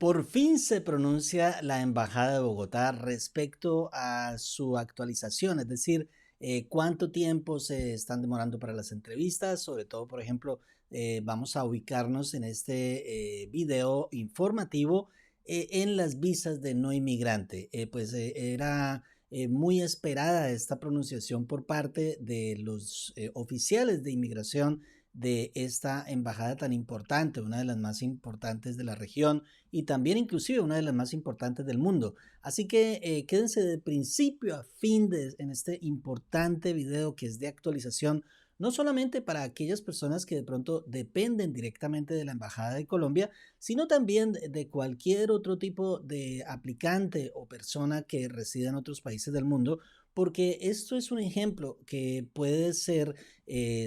Por fin se pronuncia la Embajada de Bogotá respecto a su actualización, es decir, cuánto tiempo se están demorando para las entrevistas, sobre todo, por ejemplo, vamos a ubicarnos en este video informativo en las visas de no inmigrante. Era muy esperada esta pronunciación por parte de los oficiales de inmigración de esta embajada tan importante, una de las más importantes de la región y también inclusive una de las más importantes del mundo. Así que quédense de principio a fin en este importante video que es de actualización, no solamente para aquellas personas que de pronto dependen directamente de la Embajada de Colombia, sino también de cualquier otro tipo de aplicante o persona que resida en otros países del mundo, porque esto es un ejemplo que puede ser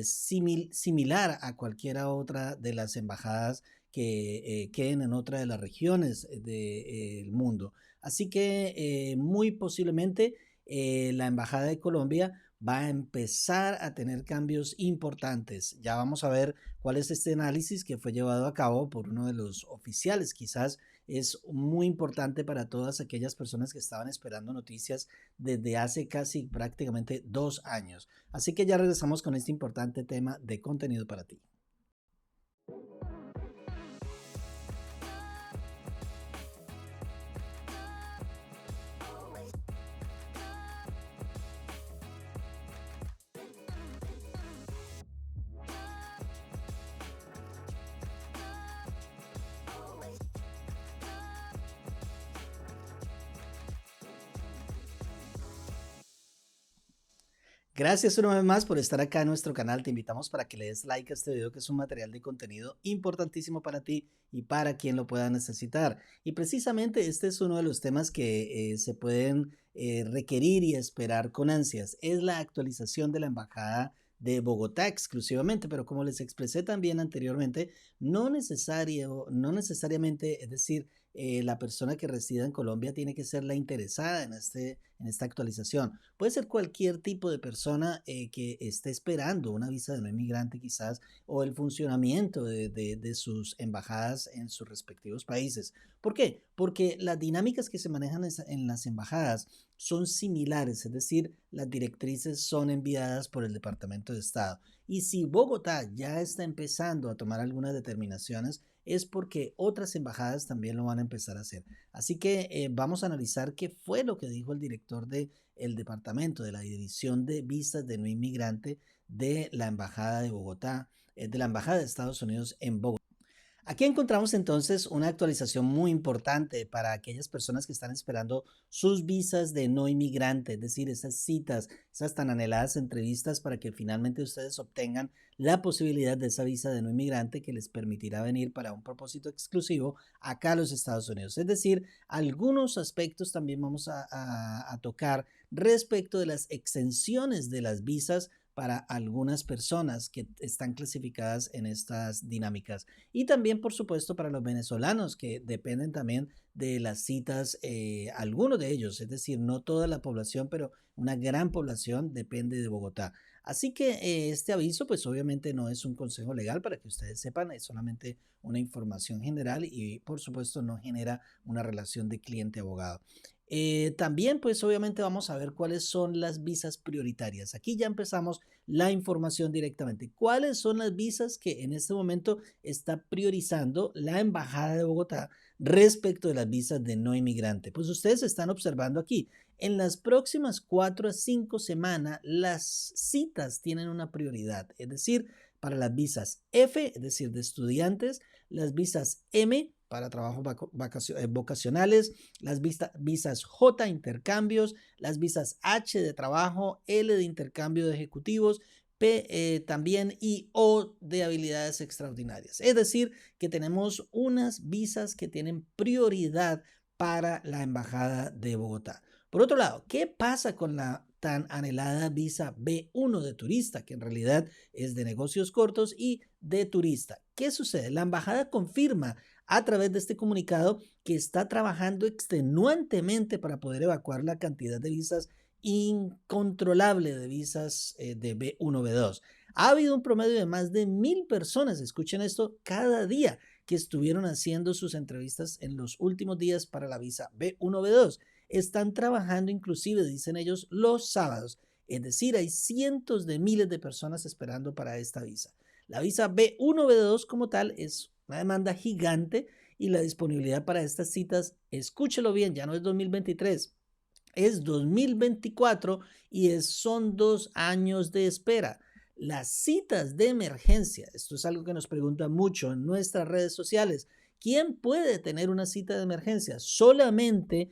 similar a cualquiera otra de las embajadas que queden en otra de las regiones del mundo. Así que muy posiblemente la Embajada de Colombia va a empezar a tener cambios importantes. Ya vamos a ver cuál es este análisis que fue llevado a cabo por uno de los oficiales. Quizás es muy importante para todas aquellas personas que estaban esperando noticias desde hace casi prácticamente 2 años. Así que ya regresamos con este importante tema de contenido para ti. Gracias una vez más por estar acá en nuestro canal. Te invitamos para que le des like a este video, que es un material de contenido importantísimo para ti y para quien lo pueda necesitar. Y precisamente este es uno de los temas que se pueden requerir y esperar con ansias. Es la actualización de la Embajada de Bogotá exclusivamente, pero como les expresé también anteriormente, no necesariamente, es decir, la persona que resida en Colombia tiene que ser la interesada en esta actualización. Puede ser cualquier tipo de persona que esté esperando una visa de no inmigrante quizás, o el funcionamiento de sus embajadas en sus respectivos países. ¿Por qué? Porque las dinámicas que se manejan en las embajadas son similares, es decir, las directrices son enviadas por el Departamento de Estado. Y si Bogotá ya está empezando a tomar algunas determinaciones, es porque otras embajadas también lo van a empezar a hacer. Así que vamos a analizar qué fue lo que dijo el director del departamento de la División de Visas de No Inmigrante de la Embajada de Bogotá, de la Embajada de Estados Unidos en Bogotá. Aquí encontramos entonces una actualización muy importante para aquellas personas que están esperando sus visas de no inmigrante, es decir, esas citas, esas tan anheladas entrevistas para que finalmente ustedes obtengan la posibilidad de esa visa de no inmigrante que les permitirá venir para un propósito exclusivo acá a los Estados Unidos. Es decir, algunos aspectos también vamos a tocar respecto de las exenciones de las visas para algunas personas que están clasificadas en estas dinámicas. Y también, por supuesto, para los venezolanos que dependen también de las citas, algunos de ellos, es decir, no toda la población, pero una gran población depende de Bogotá. Así que este aviso, pues obviamente no es un consejo legal para que ustedes sepan, es solamente una información general y por supuesto no genera una relación de cliente-abogado. También, pues obviamente vamos a ver cuáles son las visas prioritarias. Aquí ya empezamos la información directamente. ¿Cuáles son las visas que en este momento está priorizando la Embajada de Bogotá respecto de las visas de no inmigrante? Pues ustedes están observando aquí, en las próximas 4 a 5 semanas, las citas tienen una prioridad, es decir, para las visas F, es decir, de estudiantes, las visas M para trabajos vocacionales, las visas J, intercambios, las visas H de trabajo, L de intercambio de ejecutivos, P también y O de habilidades extraordinarias. Es decir, que tenemos unas visas que tienen prioridad para la Embajada de Bogotá. Por otro lado, ¿qué pasa con la tan anhelada visa B1 de turista, que en realidad es de negocios cortos y de turista? ¿Qué sucede? La embajada confirma a través de este comunicado que está trabajando extenuantemente para poder evacuar la cantidad de visas incontrolable de visas de B1, B2. Ha habido un promedio de más de 1,000 personas, escuchen esto, cada día que estuvieron haciendo sus entrevistas en los últimos días para la visa B1, B2. Están trabajando inclusive, dicen ellos, los sábados. Es decir, hay cientos de miles de personas esperando para esta visa. La visa B1, B2 como tal es una demanda gigante y la disponibilidad para estas citas, escúchelo bien, ya no es 2023, es 2024 y son 2 años de espera. Las citas de emergencia, esto es algo que nos preguntan mucho en nuestras redes sociales. ¿Quién puede tener una cita de emergencia? Solamente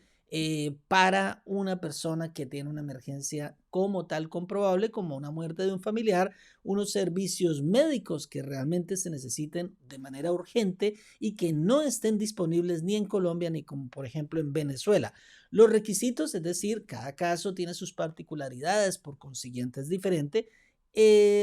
para una persona que tiene una emergencia como tal comprobable, como una muerte de un familiar, unos servicios médicos que realmente se necesiten de manera urgente y que no estén disponibles ni en Colombia ni como por ejemplo en Venezuela. Los requisitos, es decir, cada caso tiene sus particularidades, por consiguiente es diferente.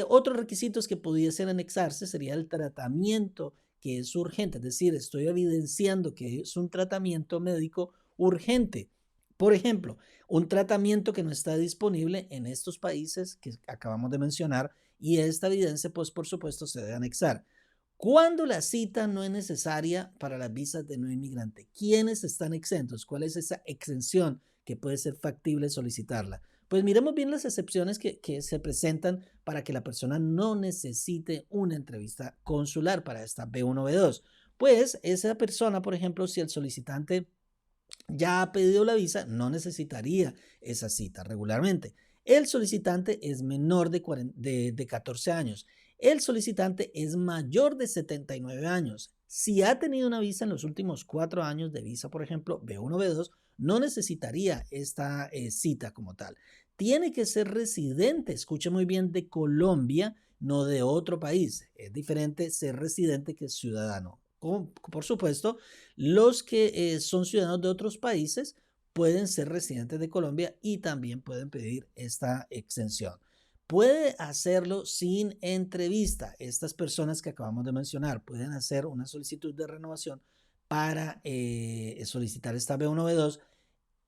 Otros requisitos que pudiesen anexarse sería el tratamiento que es urgente, es decir, estoy evidenciando que es un tratamiento médico urgente. Por ejemplo, un tratamiento que no está disponible en estos países que acabamos de mencionar y esta evidencia, pues por supuesto, se debe anexar. ¿Cuándo la cita no es necesaria para las visas de no inmigrante? ¿Quiénes están exentos? ¿Cuál es esa exención que puede ser factible solicitarla? Pues miremos bien las excepciones que se presentan para que la persona no necesite una entrevista consular para esta B1, B2. Pues esa persona, por ejemplo, si el solicitante ya ha pedido la visa, no necesitaría esa cita regularmente. El solicitante es menor de 14 años. El solicitante es mayor de 79 años. Si ha tenido una visa en los últimos 4 años de visa, por ejemplo, B1, B2, no necesitaría esta cita como tal. Tiene que ser residente, escuche muy bien, de Colombia, no de otro país. Es diferente ser residente que ciudadano. Por supuesto, los que son ciudadanos de otros países pueden ser residentes de Colombia y también pueden pedir esta exención. Puede hacerlo sin entrevista. Estas personas que acabamos de mencionar pueden hacer una solicitud de renovación para solicitar esta B1, B2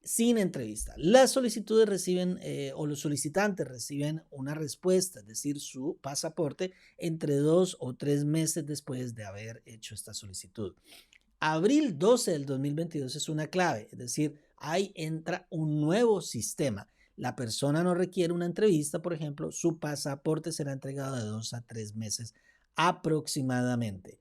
sin entrevista. Las solicitudes reciben o los solicitantes reciben una respuesta, es decir, su pasaporte entre 2 o 3 meses después de haber hecho esta solicitud. Abril 12 del 2022 es una clave, es decir, ahí entra un nuevo sistema. La persona no requiere una entrevista, por ejemplo, su pasaporte será entregado de 2 a 3 meses aproximadamente.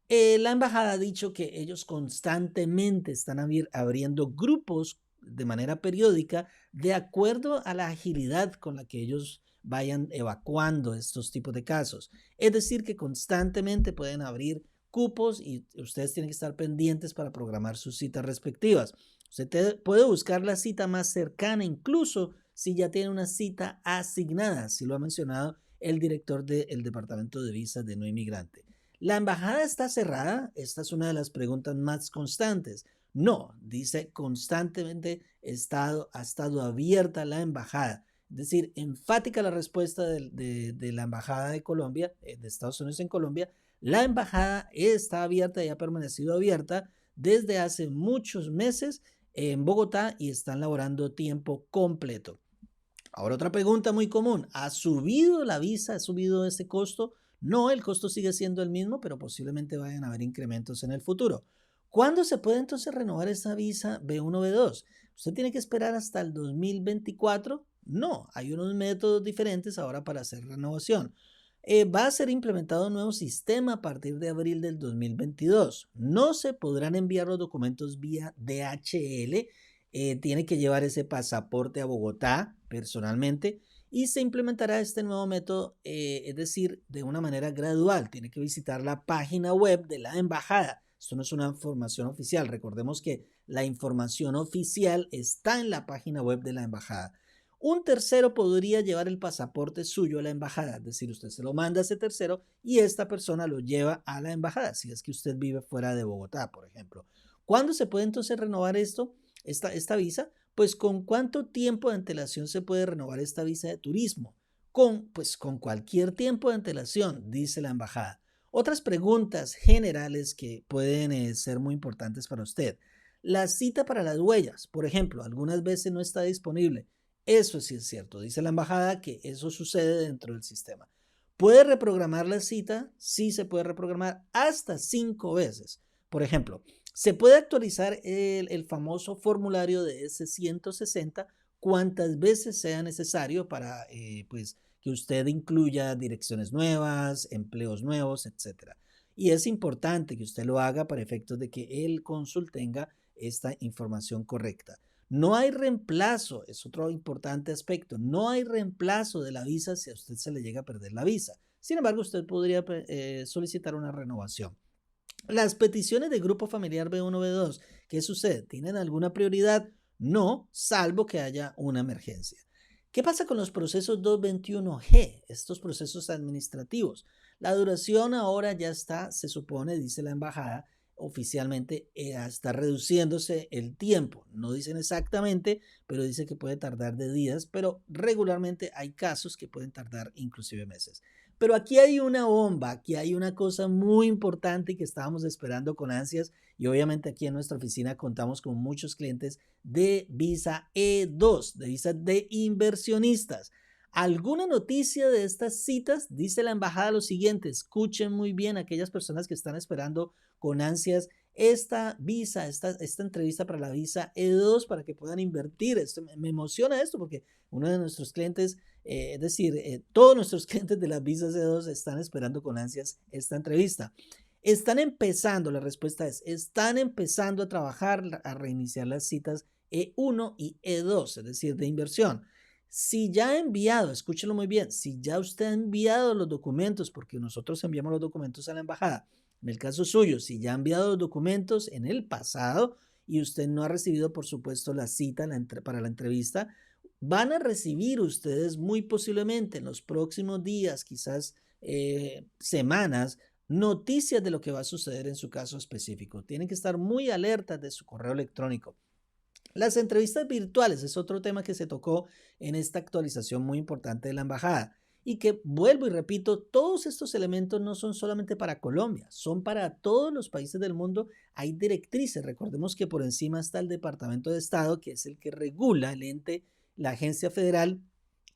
La embajada ha dicho que ellos constantemente están abriendo grupos de manera periódica de acuerdo a la agilidad con la que ellos vayan evacuando estos tipos de casos. Es decir, que constantemente pueden abrir cupos y ustedes tienen que estar pendientes para programar sus citas respectivas. Usted puede buscar la cita más cercana, incluso si ya tiene una cita asignada, así lo ha mencionado el director del Departamento de Visas de No Inmigrante. ¿La embajada está cerrada? Esta es una de las preguntas más constantes. No, dice constantemente ha estado abierta la embajada. Es decir, enfática la respuesta de la embajada de Colombia, de Estados Unidos en Colombia. La embajada está abierta y ha permanecido abierta desde hace muchos meses en Bogotá y están laborando tiempo completo. Ahora otra pregunta muy común, ¿ha subido la visa? ¿Ha subido ese costo? No, el costo sigue siendo el mismo, pero posiblemente vayan a haber incrementos en el futuro. ¿Cuándo se puede entonces renovar esa visa B1, B2? ¿Usted tiene que esperar hasta el 2024? No, hay unos métodos diferentes ahora para hacer renovación. Va a ser implementado un nuevo sistema a partir de abril del 2022. No se podrán enviar los documentos vía DHL. Tiene que llevar ese pasaporte a Bogotá personalmente y se implementará este nuevo método, es decir, de una manera gradual. Tiene que visitar la página web de la embajada. Esto no es una información oficial. Recordemos que la información oficial está en la página web de la embajada. Un tercero podría llevar el pasaporte suyo a la embajada, es decir, usted se lo manda a ese tercero y esta persona lo lleva a la embajada, si es que usted vive fuera de Bogotá, por ejemplo. ¿Cuándo se puede entonces renovar esta visa? Pues con cuánto tiempo de antelación se puede renovar esta visa de turismo. Con cualquier tiempo de antelación, dice la embajada. Otras preguntas generales que pueden ser muy importantes para usted. La cita para las huellas, por ejemplo, algunas veces no está disponible. Eso sí es cierto, dice la embajada que eso sucede dentro del sistema. ¿Puede reprogramar la cita? Sí se puede reprogramar hasta 5 veces. Por ejemplo, se puede actualizar el famoso formulario de S-160 cuantas veces sea necesario para pues, que usted incluya direcciones nuevas, empleos nuevos, etcétera. Y es importante que usted lo haga para efectos de que el cónsul tenga esta información correcta. No hay reemplazo, es otro importante aspecto, no hay reemplazo de la visa si a usted se le llega a perder la visa. Sin embargo, usted podría solicitar una renovación. Las peticiones de grupo familiar B1, B2, ¿qué sucede? ¿Tienen alguna prioridad? No, salvo que haya una emergencia. ¿Qué pasa con los procesos 221G, estos procesos administrativos? La duración ahora ya está, se supone, dice la embajada, oficialmente está reduciéndose el tiempo. No dicen exactamente, pero dice que puede tardar de días, pero regularmente hay casos que pueden tardar inclusive meses. Pero aquí hay una bomba, aquí hay una cosa muy importante que estábamos esperando con ansias y obviamente aquí en nuestra oficina contamos con muchos clientes de visa E2, de visa de inversionistas. ¿Alguna noticia de estas citas? Dice la embajada lo siguiente, escuchen muy bien aquellas personas que están esperando con ansias esta visa, esta entrevista para la visa E2 para que puedan invertir. Me emociona esto porque uno de nuestros clientes es decir, todos nuestros clientes de las visas E2 están esperando con ansias esta entrevista. Están empezando, la respuesta es, están empezando a trabajar, a reiniciar las citas E1 y E2, es decir, de inversión. Si ya ha enviado, escúchelo muy bien, si ya usted ha enviado los documentos, porque nosotros enviamos los documentos a la embajada, en el caso suyo, si ya ha enviado los documentos en el pasado y usted no ha recibido, por supuesto, la cita para la entrevista, van a recibir ustedes muy posiblemente en los próximos días, quizás semanas, noticias de lo que va a suceder en su caso específico. Tienen que estar muy alertas de su correo electrónico. Las entrevistas virtuales es otro tema que se tocó en esta actualización muy importante de la embajada y que vuelvo y repito, todos estos elementos no son solamente para Colombia, son para todos los países del mundo. Hay directrices, recordemos que por encima está el Departamento de Estado, que es el que regula el ente, la agencia federal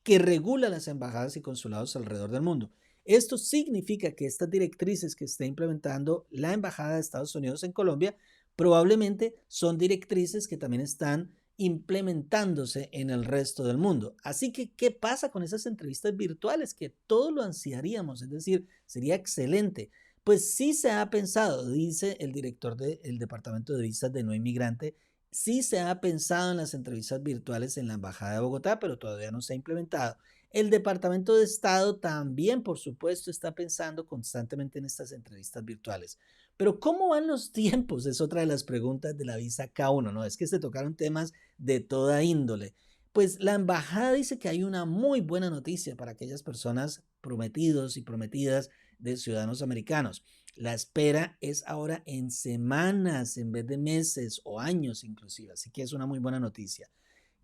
que regula las embajadas y consulados alrededor del mundo. Esto significa que estas directrices que está implementando la Embajada de Estados Unidos en Colombia probablemente son directrices que también están implementándose en el resto del mundo. Así que, ¿qué pasa con esas entrevistas virtuales? Que todos lo ansiaríamos, es decir, sería excelente. Pues sí se ha pensado, dice el director del Departamento de Visas de No Inmigrante, sí se ha pensado en las entrevistas virtuales en la Embajada de Bogotá, pero todavía no se ha implementado. El Departamento de Estado también, por supuesto, está pensando constantemente en estas entrevistas virtuales. Pero ¿cómo van los tiempos? Es otra de las preguntas de la visa K1, ¿no? Es que se tocaron temas de toda índole. Pues la embajada dice que hay una muy buena noticia para aquellas personas prometidos y prometidas de ciudadanos americanos. La espera es ahora en semanas en vez de meses o años inclusive, así que es una muy buena noticia.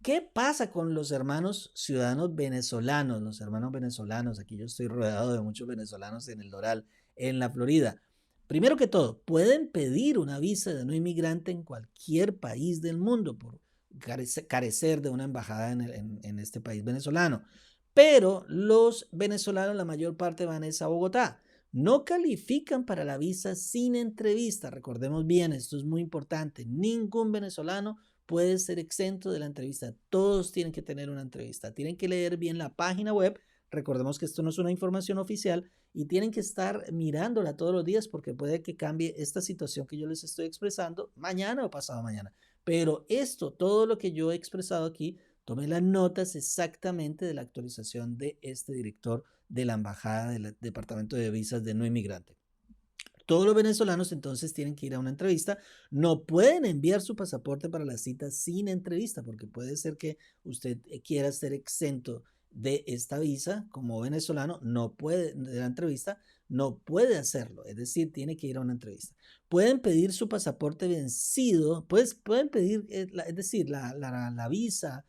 ¿Qué pasa con los hermanos ciudadanos venezolanos? Los hermanos venezolanos, aquí yo estoy rodeado de muchos venezolanos en el Doral, en la Florida. Primero que todo, pueden pedir una visa de no inmigrante en cualquier país del mundo por carecer de una embajada en este país venezolano. Pero los venezolanos, la mayor parte van a Bogotá. No califican para la visa sin entrevista. Recordemos bien, esto es muy importante. Ningún venezolano puede ser exento de la entrevista. Todos tienen que tener una entrevista. Tienen que leer bien la página web. Recordemos que esto no es una información oficial y tienen que estar mirándola todos los días porque puede que cambie esta situación que yo les estoy expresando mañana o pasado mañana. Pero esto, todo lo que yo he expresado aquí, tome las notas exactamente de la actualización de este director de la Embajada del Departamento de Visas de No Inmigrante. Todos los venezolanos entonces tienen que ir a una entrevista. No pueden enviar su pasaporte para la cita sin entrevista, porque puede ser que usted quiera ser exento de esta visa como venezolano, no puede, de la entrevista, no puede hacerlo. Es decir, tiene que ir a una entrevista. Pueden pedir su pasaporte vencido, pues pueden pedir, es decir, la visa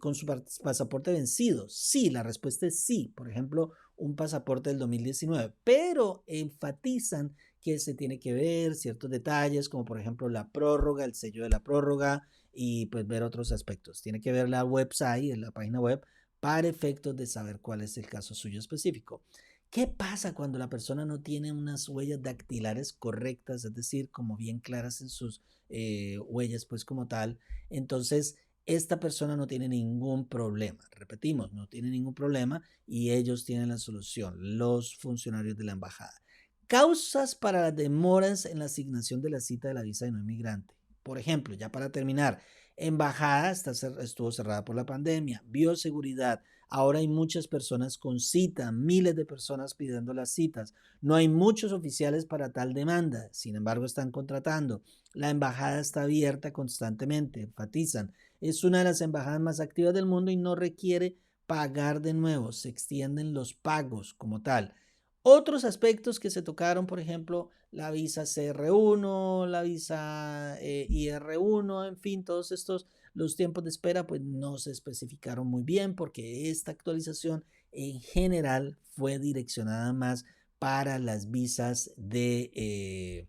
con su pasaporte vencido. Sí, la respuesta es sí. Por ejemplo, un pasaporte del 2019, pero enfatizan que se tiene que ver ciertos detalles, como por ejemplo la prórroga, el sello de la prórroga y pues ver otros aspectos. Tiene que ver la website, la página web, para efectos de saber cuál es el caso suyo específico. ¿Qué pasa cuando la persona no tiene unas huellas dactilares correctas, es decir, como bien claras en sus huellas, pues como tal? Entonces, esta persona no tiene ningún problema. Repetimos, no tiene ningún problema y ellos tienen la solución, los funcionarios de la embajada. Causas para las demoras en la asignación de la cita de la visa de no inmigrante. Por ejemplo, ya para terminar, embajada estuvo cerrada por la pandemia, bioseguridad. Ahora hay muchas personas con cita, miles de personas pidiendo las citas. No hay muchos oficiales para tal demanda, sin embargo están contratando. La embajada está abierta constantemente, enfatizan. Es una de las embajadas más activas del mundo y no requiere pagar de nuevo, se extienden los pagos como tal. Otros aspectos que se tocaron, por ejemplo, la visa CR1, la visa IR1, en fin, todos estos, los tiempos de espera, pues no se especificaron muy bien porque esta actualización en general fue direccionada más para las visas de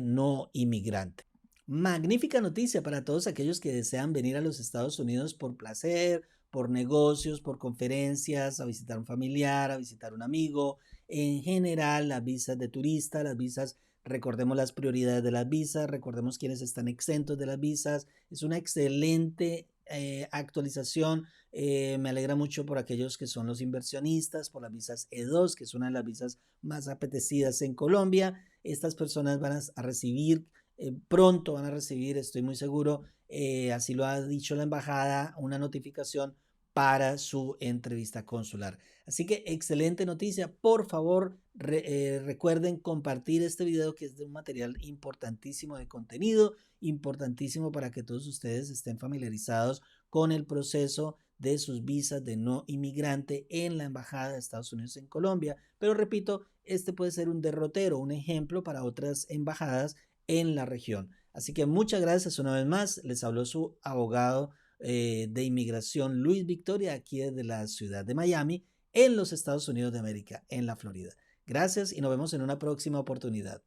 no inmigrante. Magnífica noticia para todos aquellos que desean venir a los Estados Unidos por placer, por negocios, por conferencias, a visitar un familiar, a visitar un amigo. En general, las visas de turista, las visas, recordemos las prioridades de las visas, recordemos quienes están exentos de las visas. Es una excelente actualización. Me alegra mucho por aquellos que son los inversionistas, por las visas E2, que es una de las visas más apetecidas en Colombia. Estas personas van a recibir pronto van a recibir, estoy muy seguro, así lo ha dicho la embajada, una notificación para su entrevista consular. Así que excelente noticia. Por favor, recuerden compartir este video que es de un material importantísimo de contenido, importantísimo para que todos ustedes estén familiarizados con el proceso de sus visas de no inmigrante en la Embajada de Estados Unidos en Colombia. Pero repito, este puede ser un derrotero, un ejemplo para otras embajadas en la región. Así que muchas gracias una vez más. Les habló su abogado de inmigración Luis Victoria, aquí desde la ciudad de Miami, en los Estados Unidos de América, en la Florida. Gracias y nos vemos en una próxima oportunidad.